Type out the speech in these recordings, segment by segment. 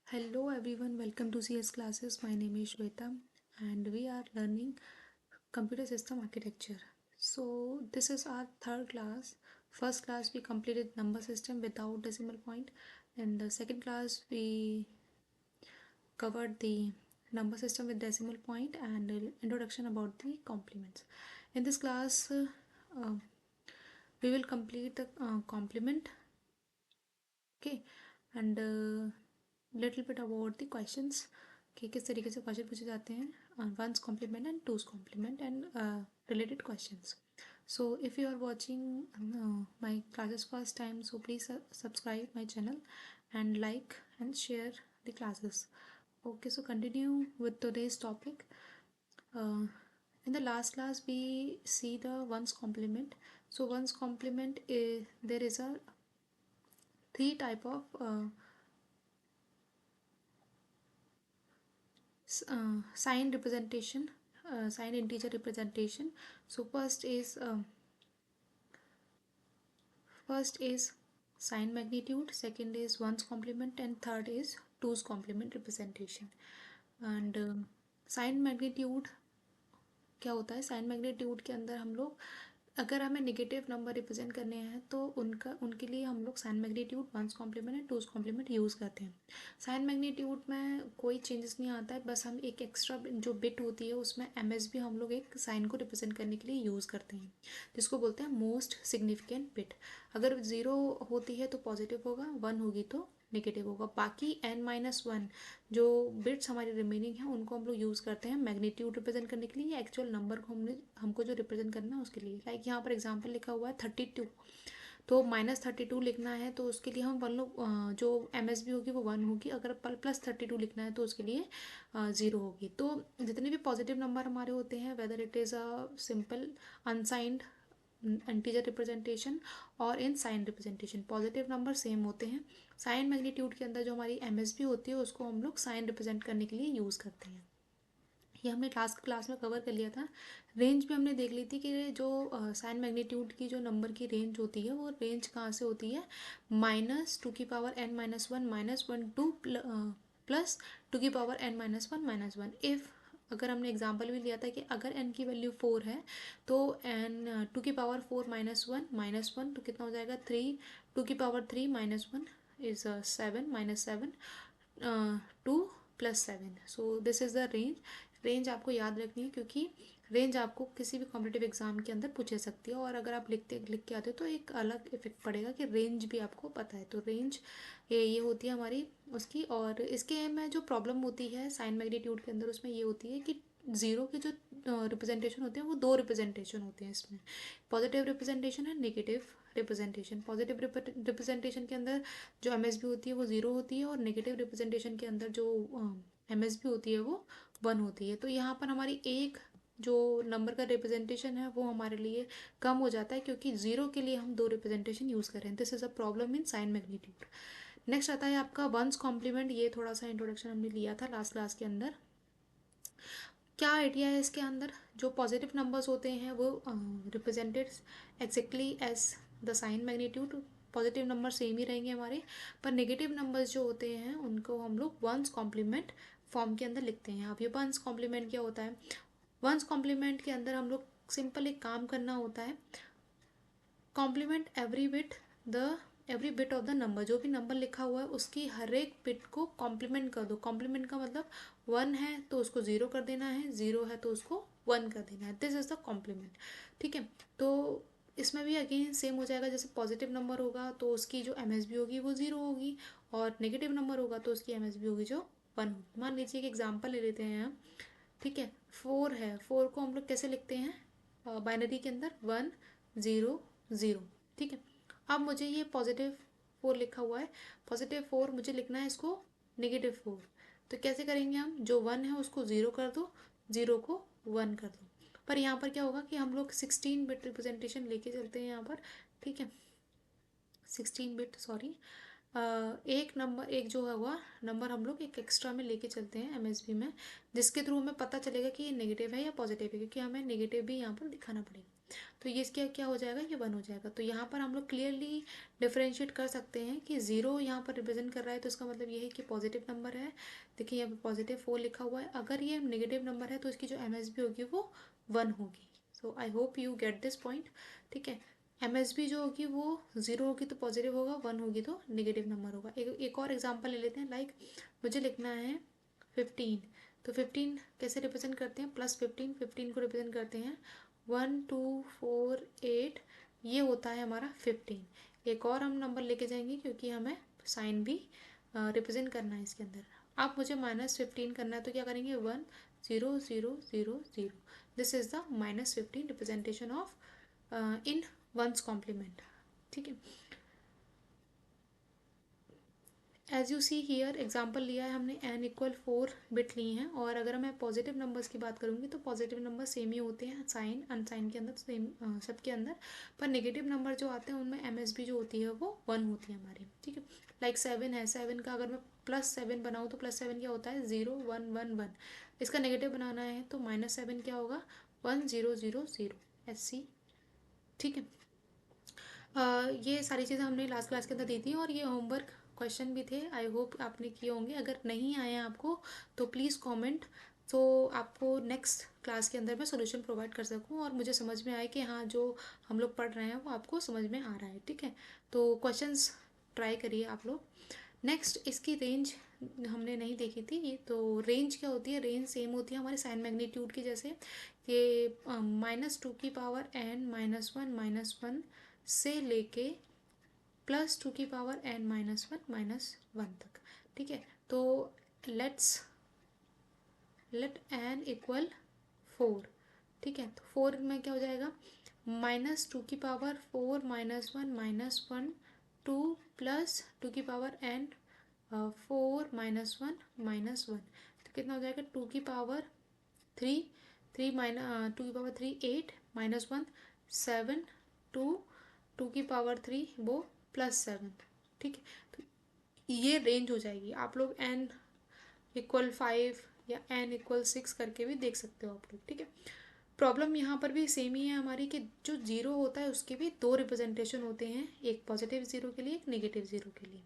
Hello everyone, welcome to CS classes. My name is Shweta and we are learning computer system architecture. So this is our third class. First class we completed number system without decimal point, and the second class we covered the number system with decimal point and introduction about the complements. In this class we will complete the complement, okay, and little bit about the questions कि किस तरीके से question पूछे जाते हैं one's complement and two's complement and related questions. So if you are watching my classes first time, so please subscribe my channel and like and share the classes. Okay, so continue with today's topic. In the last class we see the ones complement. So ones complement is, there is a three type of sign representation, sign integer representation. So first is sign magnitude, second is ones complement, and third is twos complement representation. And sign magnitude क्या होता है? Sign magnitude के अंदर हम लोग अगर हमें negative number represent करने हैं तो उनके लिए हम लोग sign magnitude one's complement and two's complement use करते हैं. साइन मैग्नीट्यूड में कोई चेंजेस नहीं आता है, बस हम एक एक्स्ट्रा जो बिट होती है उसमें MSB हम लोग एक साइन को रिप्रेजेंट करने के लिए यूज़ करते हैं, जिसको बोलते हैं मोस्ट सिग्निफिकेंट बिट. अगर 0 होती है तो पॉजिटिव होगा, 1 होगी तो नेगेटिव होगा. बाकी n-1 जो बिट्स हमारी रिमेनिंग है उनको हम लोग यूज़ करते हैं मैग्नीट्यूड रिप्रेजेंट करने के लिए या एक्चुअल नंबर को हमको जो रिप्रेजेंट करना है उसके लिए. लाइक यहाँ पर एग्जांपल लिखा हुआ है 32, तो -32 लिखना है तो उसके लिए हम वन लोग जो MSB होगी वो 1 होगी. अगर +32 लिखना है तो उसके लिए 0 होगी. तो जितने भी पॉजिटिव नंबर हमारे होते हैं, whether it is a simple unsigned integer representation और in sign representation, positive number same होते हैं. साइन मैग्नीट्यूड के अंदर जो हमारी MSB होती है उसको हम लोग साइन रिप्रेजेंट करने के लिए यूज़ करते हैं. ये हमने लास्ट क्लास में कवर कर लिया था. रेंज भी हमने देख ली थी कि जो साइन मैग्नीट्यूड की जो नंबर की रेंज होती है वो रेंज कहाँ से होती है, -2n-1 -1 टू +2n-1 -1. अगर हमने एग्जांपल भी लिया था कि अगर n की वैल्यू 4 है तो n 2 की पावर 4 -1 तो कितना हो जाएगा 3, 2 की power 3 -1 is 7 -7 2 +7. So this is the range. Range आपको याद रखनी है क्योंकि रेंज आपको किसी भी कॉम्पिटिटिव एग्जाम के अंदर पूछे सकती है, और अगर आप लिख के आते हो तो एक अलग इफेक्ट पड़ेगा कि रेंज भी आपको पता है. तो रेंज ये होती है हमारी उसकी. और इसके में जो प्रॉब्लम होती है साइन मैग्नीट्यूड के अंदर उसमें ये होती है कि ज़ीरो के जो रिप्रेजेंटेशन होते हैं वो दो रिप्रेजेंटेशन होते हैं इसमें, पॉजिटिव रिप्रेजेंटेशन है, नेगेटिव रिप्रेजेंटेशन. पॉजिटिव रिप्रेजेंटेशन के अंदर जो MSB होती है वो 0 होती है और नेगेटिव रिप्रेजेंटेशन के अंदर जो MSB होती है वो 1 होती है. तो यहाँ पर हमारी एक जो नंबर का रिप्रेजेंटेशन है वो हमारे लिए कम हो जाता है क्योंकि 0 के लिए हम दो रिप्रेजेंटेशन यूज़ कर रहे हैं. This is a problem in sign magnitude. Next आता है आपका वंस कॉम्प्लीमेंट. ये थोड़ा सा इंट्रोडक्शन हमने लिया था लास्ट क्लास के अंदर. क्या आइडिया है इसके अंदर, जो पॉजिटिव नंबर्स होते हैं वो represented exactly as the sign magnitude, positive number same ही रहेंगे हमारे, पर नेगेटिव नंबर्स जो होते हैं उनको हम लोग वंस कॉम्प्लीमेंट फॉर्म के अंदर लिखते हैं. अब ये वंस कॉम्प्लीमेंट क्या होता है, वंस कॉम्प्लीमेंट के अंदर हम लोग सिंपल एक काम करना होता है, complement every bit of the number. जो भी नंबर लिखा हुआ है उसकी हर एक बिट को कॉम्प्लीमेंट कर दो. कॉम्प्लीमेंट का मतलब 1 है तो उसको 0 कर देना है, 0 है तो उसको 1 कर देना है. This is the complement. ठीक है, तो इसमें भी अगेन सेम हो जाएगा. जैसे पॉजिटिव नंबर होगा तो उसकी जो MSB होगी वो 0 होगी, और नेगेटिव नंबर होगा तो उसकी MSB होगी जो 1 होगी. मान लीजिए एक एग्जाम्पल ले लेते हैं हम. ठीक है, 4 है, 4 को हम लोग कैसे लिखते हैं बाइनरी के अंदर 1 0 0. ठीक है, अब मुझे ये +4 लिखा हुआ है, +4 मुझे लिखना है इसको -4. तो कैसे करेंगे हम, जो 1 है उसको 0 कर दो, 0 को 1 कर दो. पर यहाँ पर क्या होगा कि हम लोग 16 बिट रिप्रेजेंटेशन लेके चलते हैं यहाँ पर. ठीक है, 16 बिट सॉरी एक नंबर, एक जो होगा नंबर हम लोग एक एक्स्ट्रा में लेके चलते हैं एमएसबी में, जिसके थ्रू हमें पता चलेगा कि ये नेगेटिव है या पॉजिटिव है, क्योंकि हमें नेगेटिव भी यहाँ पर दिखाना पड़ेगा। तो ये क्या क्या हो जाएगा, ये 1 हो जाएगा। तो यहाँ पर हम लोग क्लियरली डिफ्रेंशिएट कर सकते हैं कि 0 यहाँ पर रिप्रेजेंट कर रहा है, तो इसका मतलब ये है कि पॉजिटिव नंबर है। देखिए यहाँ पर +4 लिखा हुआ है। अगर ये नेगेटिव नंबर है तो इसकी जो एमएसबी होगी वो 1 होगी। So I hope you get this point. ठीक है, एमएसबी जो होगी वो 0 होगी तो पॉजिटिव होगा, 1 होगी तो नेगेटिव नंबर होगा। एक और एग्जांपल ले लेते हैं। लाइक मुझे लिखना है 15, तो 15 कैसे रिप्रेजेंट करते हैं, +15, 15 को रिप्रेजेंट करते हैं 1 2 4 8, ये होता है हमारा 15। एक और हम नंबर लेके जाएंगे क्योंकि हमें साइन भी रिप्रेजेंट करना है इसके अंदर। अब मुझे -15 करना है तो क्या करेंगे, 1 0 0 0 0। This is the -15 representation of in one's complement. ठीक है, as you see here example लिया है हमने, n = 4 बिट लिए हैं। और अगर मैं पॉजिटिव नंबर्स की बात करूँगी तो पॉजिटिव नंबर सेम ही होते हैं, साइन अनसाइन के अंदर सेम सबके अंदर। पर नेगेटिव नंबर जो आते हैं उनमें एमएसबी जो होती है वो 1 होती है हमारी। ठीक है, लाइक 7 है, 7 का अगर मैं +7 बनाऊँ तो +7 क्या होता है, 0 1 1 1। इसका नेगेटिव बनाना है तो -7 क्या होगा, 1 0 0 0 SC। ठीक है, ये सारी चीज़ें हमने लास्ट क्लास के अंदर दी थी और ये होमवर्क क्वेश्चन भी थे। आई होप आपने किए होंगे। अगर नहीं आए हैं आपको तो प्लीज़ कमेंट, तो आपको नेक्स्ट क्लास के अंदर मैं सोल्यूशन प्रोवाइड कर सकूं और मुझे समझ में आए कि हाँ जो हम लोग पढ़ रहे हैं वो आपको समझ में आ रहा है। ठीक है, तो क्वेश्चंस ट्राई करिए आप लोग। नेक्स्ट इसकी रेंज हमने नहीं देखी थी। ये तो रेंज क्या होती है, रेंज सेम होती है हमारे साइन मैग्नीट्यूड की जैसे। ये -2 की पावर n -1 से लेके +2 की पावर n -1 तक। ठीक है, तो लेट n = 4। ठीक है, तो 4 में क्या हो जाएगा, -2 की पावर 4 -1 -1 2 +2 की पावर n 4 -1 -1। तो कितना हो जाएगा, 2 की पावर 3 2 की पावर 3 8 -1 7 2 2 की पावर 3 वो +7। ठीक है, तो ये रेंज हो जाएगी। आप लोग n = 5 या n = 6 करके भी देख सकते हो आप लोग। ठीक है, प्रॉब्लम यहाँ पर भी सेम ही है हमारी कि जो 0 होता है उसके भी 2 रिप्रेजेंटेशन होते हैं, एक पॉजिटिव 0 के लिए, एक नेगेटिव 0 के लिए।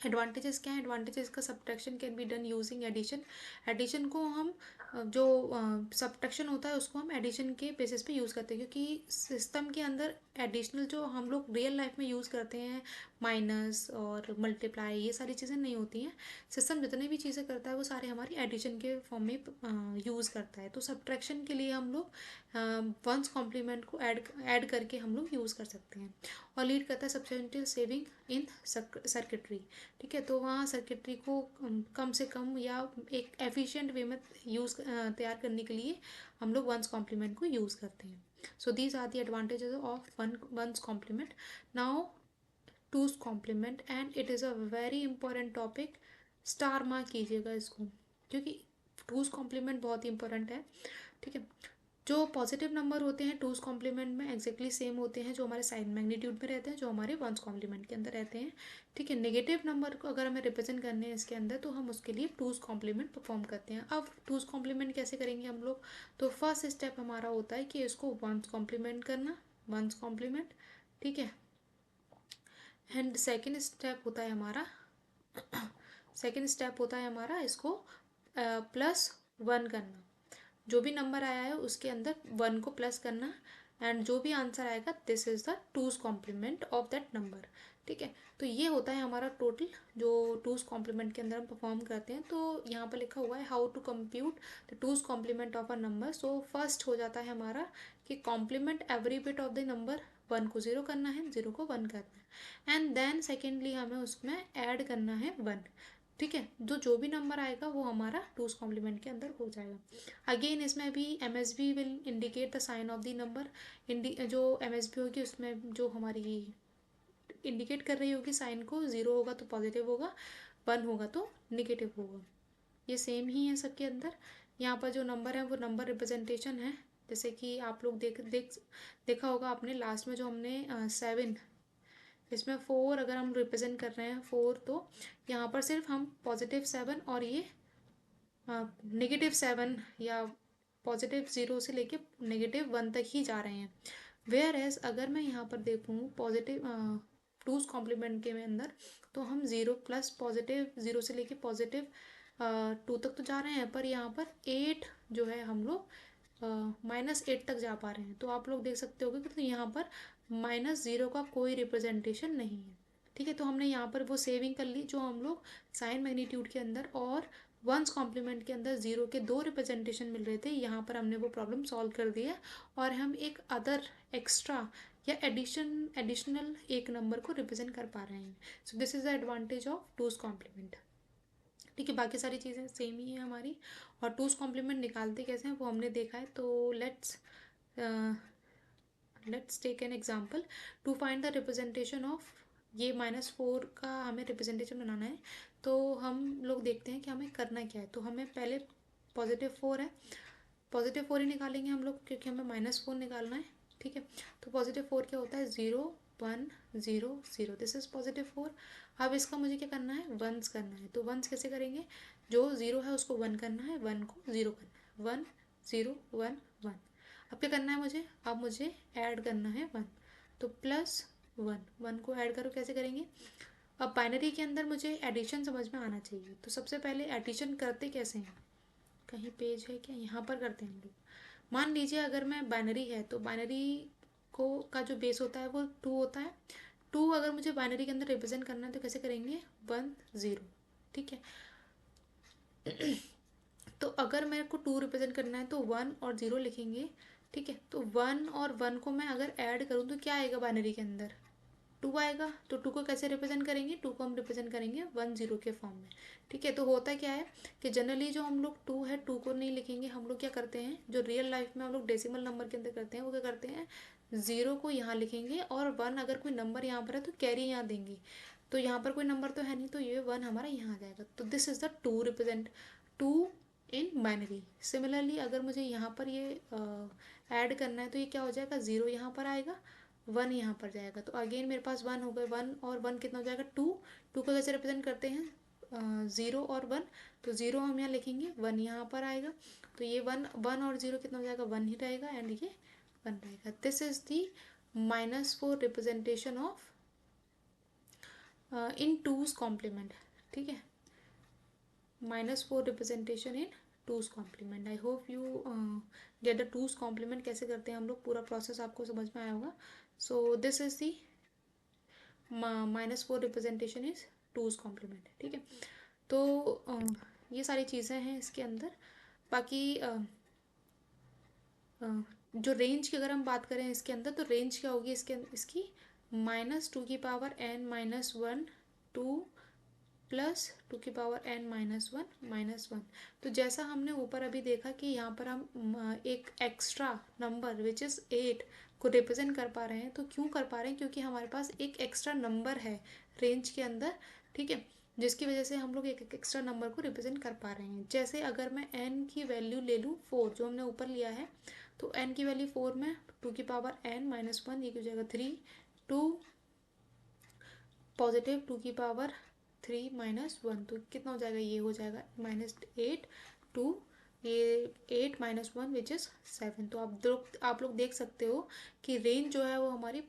एडवांटेजेस क्या है, एडवांटेजेस का subtraction can be done using addition. Addition को हम जो सब्ट्रैक्शन होता है उसको हम एडिशन के बेसिस पे यूज़ करते हैं, क्योंकि सिस्टम के अंदर एडिशनल जो हम लोग रियल लाइफ में यूज़ करते हैं, माइनस और मल्टीप्लाई, ये सारी चीज़ें नहीं होती हैं। सिस्टम जितने भी चीज़ें करता है वो सारे हमारी एडिशन के फॉर्म में यूज़ करता है। तो सब्ट्रैक्शन के लिए हम लोग वंस कॉम्प्लीमेंट को ऐड करके हम लोग यूज़ कर सकते हैं। और लीड करता है सब्सटेंशियल सेविंग इन सर्किटरी। ठीक है, तो वहाँ सर्किटरी को कम से कम या एक एफिशिएंट वे में तैयार करने के लिए हम लोग वंस कॉम्प्लीमेंट को यूज़ करते हैं। So these are the advantages of one's complement. Now two's complement, and it is a very important topic. Star mark कीजिएगा इसको, क्योंकि टूज कॉम्प्लीमेंट बहुत ही इंपॉर्टेंट है। ठीक है, जो पॉजिटिव नंबर होते हैं टूज कॉम्प्लीमेंट में एग्जैक्टली सेम होते हैं जो हमारे साइन मैग्नीट्यूड में रहते हैं, जो हमारे वंस कॉम्प्लीमेंट के अंदर रहते हैं। ठीक है, नेगेटिव नंबर को अगर हमें रिप्रेजेंट करने हैं इसके अंदर तो हम उसके लिए टूज कॉम्प्लीमेंट परफॉर्म करते हैं। अब टूज कॉम्प्लीमेंट कैसे करेंगे हम लोग, तो फर्स्ट स्टेप हमारा होता है कि इसको वंस कॉम्प्लीमेंट करना, वंस कॉम्प्लीमेंट। ठीक है, एंड सेकेंड स्टेप होता है हमारा इसको +1 करना। जो भी नंबर आया है उसके अंदर 1 को प्लस करना, एंड जो भी आंसर आएगा this is the two's complement of that number. ठीक है, तो ये होता है हमारा टोटल जो टूज कॉम्प्लीमेंट के अंदर हम परफॉर्म करते हैं। तो यहाँ पर लिखा हुआ है how to compute the two's complement of a number. So first हो जाता है हमारा कि complement every bit of the number, 1 को 0 करना है, 0 को 1 करना है, एंड देन सेकेंडली हमें उसमें ऐड करना है 1। ठीक है, जो भी नंबर आएगा वो हमारा टूज कॉम्प्लीमेंट के अंदर हो जाएगा। अगेन इसमें भी MSB will indicate the sign of the number. जो MSB होगी उसमें जो हमारी इंडिकेट कर रही होगी साइन को, 0 होगा तो पॉजिटिव होगा, 1 होगा तो नेगेटिव होगा। ये सेम ही है सबके अंदर। यहाँ पर जो नंबर है वो नंबर रिप्रेजेंटेशन है, जैसे कि आप लोग देखा होगा आपने लास्ट में जो हमने 7 इसमें 4 अगर हम रिप्रेजेंट कर रहे हैं 4, तो यहाँ पर सिर्फ हम +7 और ये -7 या +0 से लेके -1 तक ही जा रहे हैं। वेयर एज अगर मैं यहाँ पर देखूँ पॉजिटिव टूज कॉम्प्लीमेंट के में अंदर, तो हम 0 प्लस +0 से लेके +2 तक तो जा रहे हैं, पर यहाँ पर 8 जो है हम लोग -8 तक जा पा रहे हैं। तो आप लोग देख सकते होगे कि तो यहाँ पर -0 का कोई रिप्रेजेंटेशन नहीं है। ठीक है, तो हमने यहाँ पर वो सेविंग कर ली जो हम लोग साइन मैग्नीट्यूड के अंदर और वंस कॉम्प्लीमेंट के अंदर 0 के 2 रिप्रेजेंटेशन मिल रहे थे, यहाँ पर हमने वो प्रॉब्लम सॉल्व कर दी है और हम एक अदर एक्स्ट्रा या एडिशनल एक नंबर को रिप्रेजेंट कर पा रहे हैं। So this is the advantage of two's complement. ठीक है, बाकी सारी चीज़ें सेम ही है हमारी, और टूज कॉम्प्लीमेंट निकालते कैसे हैं वो हमने देखा है। तो let's take an example to find the representation of ये -4 का हमें रिप्रेजेंटेशन बनाना है। तो हम लोग देखते हैं कि हमें करना क्या है। तो हमें पहले +4 है, +4 ही निकालेंगे हम लोग क्योंकि हमें -4 निकालना है। ठीक है, तो +4 क्या होता है 0 1 0 0, दिस इज +4। अब इसका मुझे क्या करना है, वंस करना है। तो वंस कैसे करेंगे, जो 0 है उसको 1 करना है, 1 को 0 करना है, 1 0 1 1। अब क्या करना है मुझे, अब मुझे ऐड करना है 1, तो +1 को ऐड करो, कैसे करेंगे। अब बाइनरी के अंदर मुझे एडिशन समझ में आना चाहिए, तो सबसे पहले एडिशन करते कैसे हैं, कहीं पेज है क्या, यहाँ पर करते हैं हम लोग। मान लीजिए अगर मैं बाइनरी है तो बाइनरी को का जो बेस होता है वो 2 होता है। 2 अगर मुझे बाइनरी के अंदर रिप्रेजेंट करना है तो कैसे करेंगे, 1 0। ठीक है, तो अगर मेरे को 2 रिप्रेजेंट करना है तो 1 और 0 लिखेंगे। ठीक है, तो 1 और 1 को मैं अगर ऐड करूँ तो क्या आएगा बाइनरी के अंदर, 2 आएगा। तो 2 को कैसे रिप्रेजेंट करेंगे, 2 को हम रिप्रेजेंट करेंगे 1 0 के फॉर्म में। ठीक है, तो होता क्या है कि जनरली जो हम लोग 2 है 2 को नहीं लिखेंगे, हम लोग क्या करते हैं जो रियल लाइफ में हम लोग डेसिमल नंबर के अंदर करते हैं वो क्या करते हैं, 0 को यहाँ लिखेंगे और 1 अगर कोई नंबर यहाँ पर है तो कैरी यहाँ देंगे। तो यहाँ पर कोई नंबर तो है नहीं, तो ये 1 हमारा यहाँ आ जाएगा। तो this is the 2 represent 2 in binary. Similarly अगर मुझे यहाँ पर ये ऐड करना है तो ये क्या हो जाएगा, 0 यहाँ पर आएगा, 1 यहाँ पर जाएगा, तो अगेन मेरे पास 1 हो गए, 1 और 1 कितना हो जाएगा, 2। 2 को कैसे रिप्रेजेंट करते हैं, 0 और 1, तो 0 हम यहाँ लिखेंगे, 1 यहाँ पर आएगा, तो ये 1 और 0 कितना हो जाएगा, 1 ही रहेगा, एंड ये 1 रहेगा। This is the -4 representation of in two's complement. ठीक है, -4 representation in two's complement. I hope you get the two's complement कैसे करते हैं हम लोग, पूरा प्रोसेस आपको समझ में आया होगा। So this is the -4 representation is two's complement. ठीक है, तो ये सारी चीज़ें हैं इसके अंदर। बाकी जो रेंज की अगर हम बात करें इसके अंदर, तो रेंज क्या होगी इसकी -2n-1 2 +2n-1 -1। तो जैसा हमने ऊपर अभी देखा कि यहाँ पर हम एक एक्स्ट्रा नंबर विच इज़ 8 को रिप्रेजेंट कर पा रहे हैं। तो क्यों कर पा रहे हैं, क्योंकि हमारे पास एक एक्स्ट्रा नंबर है रेंज के अंदर। ठीक है, जिसकी वजह से हम लोग एक एक्स्ट्रा नंबर को रिप्रेजेंट कर पा रहे हैं। जैसे अगर मैं n की वैल्यू ले लूँ 4 जो हमने ऊपर लिया है, तो n की वैल्यू 4 में 2n-1 ये हो जाएगा 3, 2 +2 3 कितना हो जाएगा, ये हो जाएगा -8 2 ये 8 -1 विच इज़ 7। तो आप लोग देख सकते हो कि रेंज जो है वो हमारी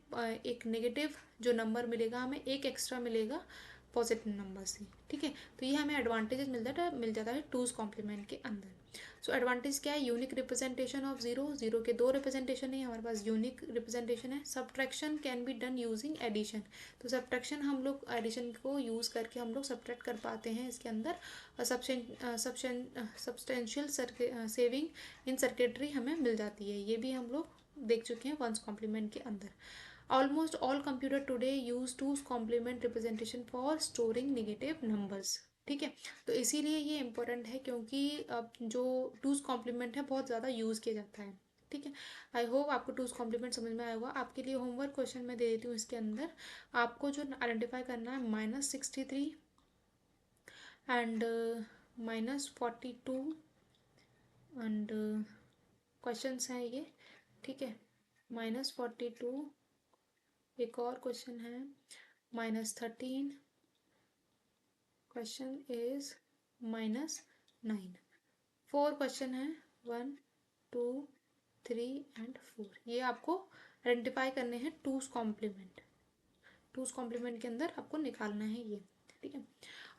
एक नेगेटिव जो नंबर मिलेगा हमें एक एक्स्ट्रा मिलेगा पॉजिटिव नंबर से। ठीक है, तो ये हमें एडवांटेजेस मिल जाता है टूज कॉम्प्लीमेंट के अंदर। सो एडवांटेज क्या है, यूनिक रिप्रेजेंटेशन ऑफ 0 0 के 2 रिप्रेजेंटेशन नहीं, हमारे पास यूनिक रिप्रेजेंटेशन है। Subtraction can be done using addition, तो सब्ट्रैक्शन हम लोग एडिशन को यूज़ करके हम लोग सब्ट्रैक्ट कर पाते हैं इसके अंदर। सब्सटेंशियल सेविंग इन सर्किटरी हमें मिल जाती है, ये भी हम लोग देख चुके हैं वंस कॉम्प्लीमेंट के अंदर। Almost all computer today use two's complement representation for storing negative numbers. ठीक है, तो इसीलिए ये इम्पोर्टेंट है क्योंकि अब जो टूज कॉम्प्लीमेंट है बहुत ज़्यादा यूज़ किया जाता है। ठीक है, आई होप आपको टूज कॉम्प्लीमेंट समझ में आया होगा। आपके लिए होमवर्क क्वेश्चन मैं दे देती हूँ इसके अंदर। आपको जो आइडेंटिफाई करना है -63 एंड -42 एंड क्वेश्चंस हैं ये। ठीक है, -42 एक और क्वेश्चन है -13, क्वेश्चन इज -9। 4 क्वेश्चन है, 1 2 3 एंड 4। ये आपको आइडेंटिफाई करने हैं टूस कॉम्प्लीमेंट। टूस कॉम्प्लीमेंट के अंदर आपको निकालना है ये, ठीक है।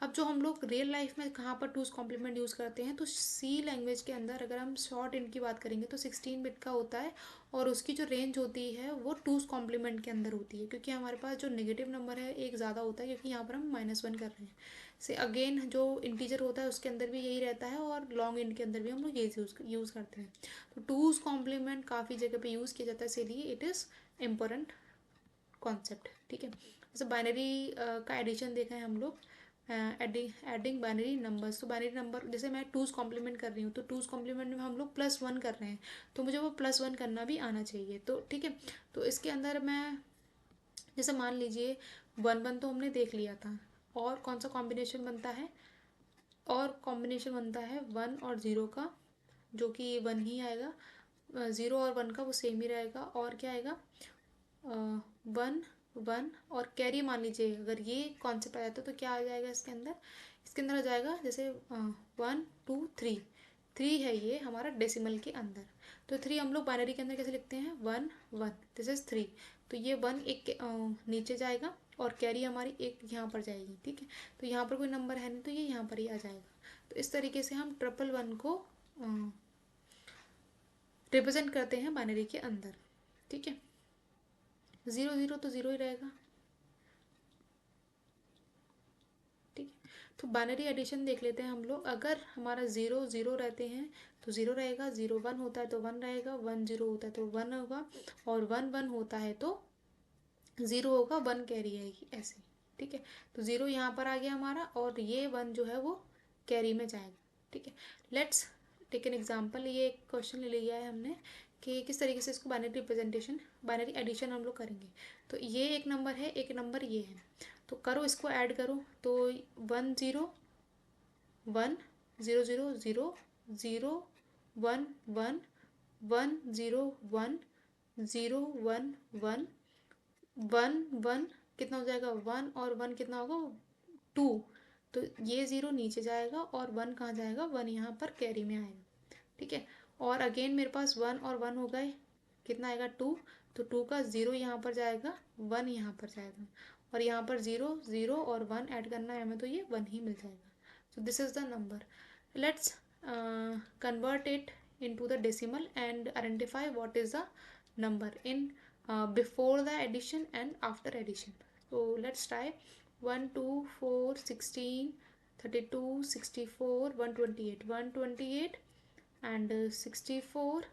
अब जो हम लोग रियल लाइफ में कहाँ पर टूस कॉम्प्लीमेंट यूज़ करते हैं, तो सी लैंग्वेज के अंदर अगर हम शॉर्ट इंट की बात करेंगे तो 16 बिट का होता है, और उसकी जो रेंज होती है वो टूस कॉम्प्लीमेंट के अंदर होती है, क्योंकि हमारे पास जो नेगेटिव नंबर है एक ज़्यादा होता है, क्योंकि यहाँ पर हम -1 कर रहे हैं। से अगेन जो इंटीजर होता है उसके अंदर भी यही रहता है, और लॉन्ग इंट के अंदर भी हम लोग ये यूज़ करते हैं। तो टूस कॉम्प्लीमेंट काफ़ी जगह पे यूज़ किया जाता है, इसीलिए इट इज़ इम्पोर्टेंट कॉन्सेप्ट, ठीक है। जैसे बाइनरी का एडिशन देखा है हम लोग, एडिंग बाइनरी नंबर्स। तो बाइनरी नंबर जैसे मैं टूस कॉम्प्लीमेंट कर रही हूँ, तो टूस कॉम्प्लीमेंट में हम लोग +1 कर रहे हैं, तो मुझे वो +1 करना भी आना चाहिए, तो ठीक है। तो इसके अंदर मैं जैसे मान लीजिए 1 1 तो हमने देख लिया था, और कौन सा कॉम्बिनेशन बनता है, और कॉम्बिनेशन बनता है 1 और 0 का, जो कि 1 ही आएगा। 0 और 1 का वो सेम ही रहेगा, और क्या आएगा 1 1, और कैरी मान लीजिए अगर ये कॉन्सेप्ट आ जाता है तो क्या आ जाएगा इसके अंदर, इसके अंदर आ जाएगा जैसे 1 2 3। 3 है ये हमारा डेसिमल के अंदर, तो 3 हम लोग बाइनरी के अंदर कैसे लिखते हैं, 1 1, दिस इज 3। तो ये 1 एक नीचे जाएगा, और कैरी हमारी एक यहाँ पर जाएगी, ठीक है। तो यहाँ पर कोई नंबर है नहीं, तो ये यहाँ पर ही आ जाएगा। तो इस तरीके से हम 1 1 को रिप्रेजेंट करते हैं बाइनरी के अंदर, ठीक है। 0 0 तो 0 ही रहेगा, ठीक है। तो बाइनरी एडिशन देख लेते हैं हम लोग। अगर हमारा 0 0 रहते हैं तो 0 रहेगा, 0 1 होता है तो 1 रहेगा, 1 0 होता है तो 1 होगा, और 1 1 होता है तो 0 होगा, 1 कैरी आएगी, ऐसे, ठीक है। तो 0 यहाँ पर आ गया हमारा, और ये 1 जो है वो कैरी में जाएगा, ठीक है। Let's take an example. ये एक क्वेश्चन ले लिया है हमने कि किस तरीके से इसको बाइनरी रिप्रेजेंटेशन, बाइनरी एडिशन हम लोग करेंगे। तो ये एक नंबर है, एक नंबर ये है, तो करो इसको ऐड करो। तो 1 0 1 0 0 0 0 1 1 1 0 1 0 1 1 1 1, कितना हो जाएगा 1 और 1 कितना होगा 2। तो ये 0 नीचे जाएगा, और 1 कहाँ जाएगा, 1 यहाँ पर कैरी में आएगा, ठीक है। और अगेन मेरे पास 1 और 1 हो गए, कितना आएगा 2। तो 2 का 0 यहाँ पर जाएगा, 1 यहाँ पर जाएगा, और यहाँ पर 0 0 और 1 ऐड करना है हमें, तो ये 1 ही मिल जाएगा। so this is the number. Let's convert it into the decimal and identify what is the number in before the addition and after addition. So let's try. 1 2 4 16 32 64 128 128 and 64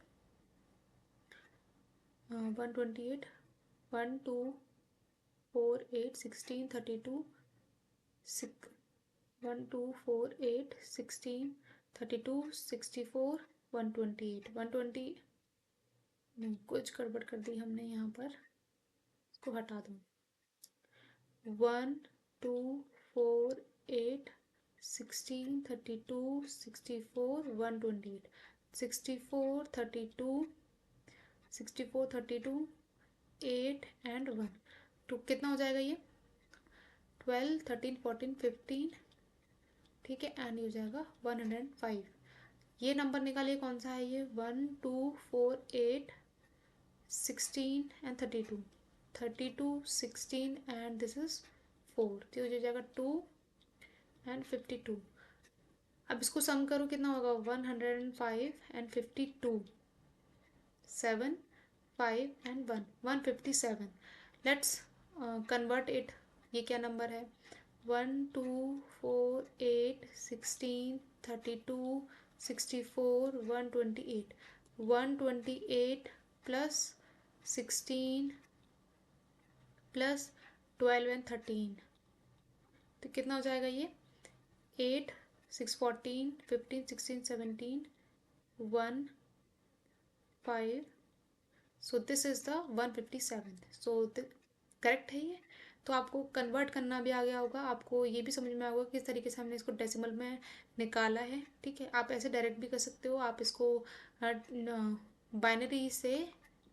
128 1 2 4 8 16 32 6 1 2 4 8 16 32 64 128 120। नहीं, कुछ गड़बड़ कर दी हमने यहाँ पर, इसको हटा दो। 1 2 4 8 16 32 64 128 64 32 64 32 8 एंड 1। तो कितना हो जाएगा ये 12 13 14 15, ठीक है। एंड ये हो जाएगा 105। ये नंबर निकालिए कौन सा है ये, 1 2 4 8 16 एंड 32 32 16 एंड दिस इज 4, तो हो जाएगा 2 एंड 52। अब इसको सम करो कितना होगा 105 and 52, 7 5 and 1 157। Let's convert it. ये क्या नंबर है 1 2 4 8 16 32 64 128 128 प्लस 16 प्लस 12 एंड 13, तो कितना हो जाएगा ये 8 6 14 15 16 17 1 5। सो this is the 157। So correct है ये। तो आपको कन्वर्ट करना भी आ गया होगा, आपको ये भी समझ में आएगा किस तरीके से हमने इसको डेसिमल में निकाला है, ठीक है। आप ऐसे डायरेक्ट भी कर सकते हो, आप इसको बाइनरी से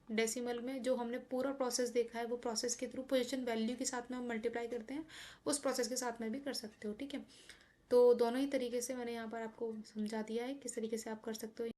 डेसिमल में जो हमने पूरा प्रोसेस देखा है वो प्रोसेस के थ्रू पोजीशन वैल्यू के साथ में हम मल्टीप्लाई करते हैं, उस प्रोसेस के साथ में भी कर सकते हो। ठीक है, तो दोनों ही तरीके से मैंने यहाँ पर आपको समझा दिया है किस तरीके से आप कर सकते हो।